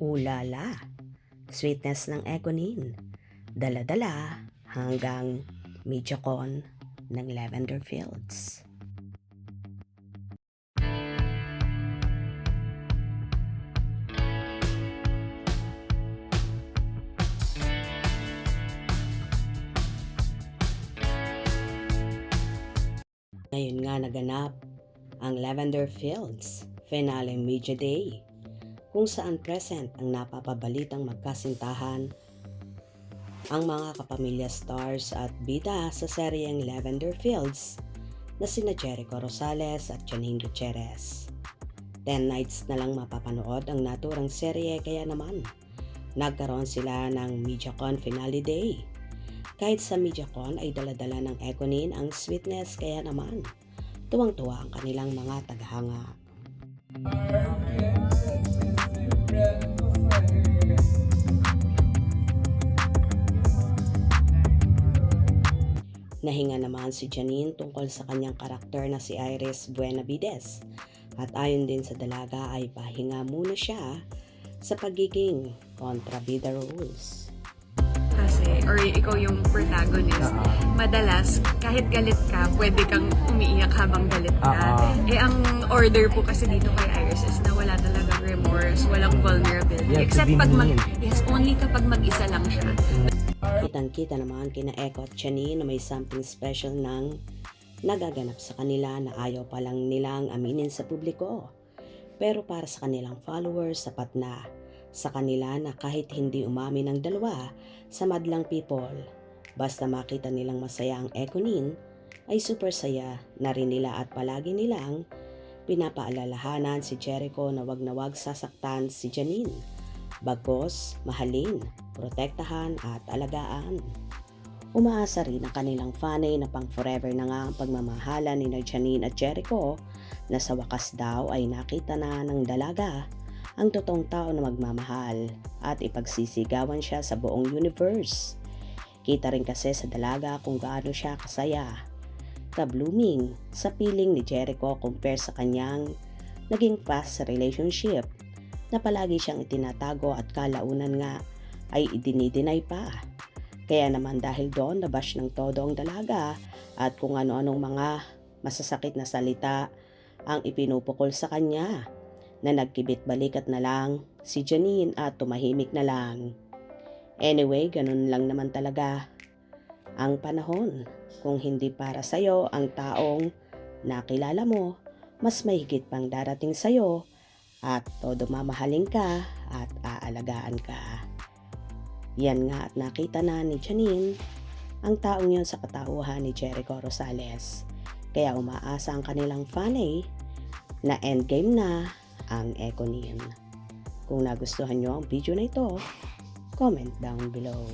Ulala, sweetness ng Econin, dala-dala hanggang Mediacon ng Lavender Fields. Ngayon nga naganap ang Lavender Fields Finale Media Day, kung saan present ang napapabalitang magkasintahan ang mga kapamilya stars at bida sa seryeng Lavender Fields na sina Jericho Rosales at Janine Gutierrez. 10 nights na lang mapapanood ang naturang serye, kaya naman nagkaroon sila ng Mediacon Finale Day. Kahit sa Mediacon ay daladala ng Econin ang sweetness, kaya naman tuwang-tuwa ang kanilang mga tagahanga. Nahinga naman si Janine tungkol sa kanyang karakter na si Iris Buenavides, at ayon din sa dalaga ay pahinga muna siya sa pagiging kontrabida roles. Kasi, or ikaw yung protagonist, madalas kahit galit ka, pwede kang umiiyak habang galit ka. Ang order po kasi dito kay Iris is na wala talagang remorse, walang vulnerability. Except pag only kapag mag-isa lang siya. Kitang-kita naman kina Echo at Janine na may something special nang nagaganap sa kanila na ayaw pa lang nilang aminin sa publiko. Pero para sa kanilang followers, sapat na sa kanila na kahit hindi umamin ang dalawa sa madlang people, basta makita nilang masaya ang Econin, ay super saya na rin nila at palagi nilang pinapaalalahanan si Jericho na wag sasaktan si Janine. Bagkus, mahalin, protektahan at alagaan. Umaasa rin ang kanilang fanay na pang forever na nga ang pagmamahalan ni Janine at Jericho, na sa wakas daw ay nakita na ng dalaga ang totoong tao na magmamahal at ipagsisigawan siya sa buong universe. Kita rin kasi sa dalaga kung gaano siya kasaya, ka-blooming sa piling ni Jericho compare sa kanyang naging past relationship na palagi siyang itinatago at kalaunan nga ay idinideny pa. Kaya naman dahil doon nabash ng todo ang dalaga at kung ano-anong mga masasakit na salita ang ipinupukol sa kanya, na nagkibit balikat na lang si Janine at tumahimik na lang. Anyway, ganun lang naman talaga ang panahon. Kung hindi para sa'yo ang taong nakilala mo, mas mahigit pang darating sa'yo at todo mamahalin ka at aalagaan ka. Yan nga at nakita na ni Janine ang taong yon sa katauhan ni Jericho Rosales. Kaya umaasa ang kanilang fanay na endgame na ang Econin. Kung nagustuhan nyo ang video na ito, comment down below.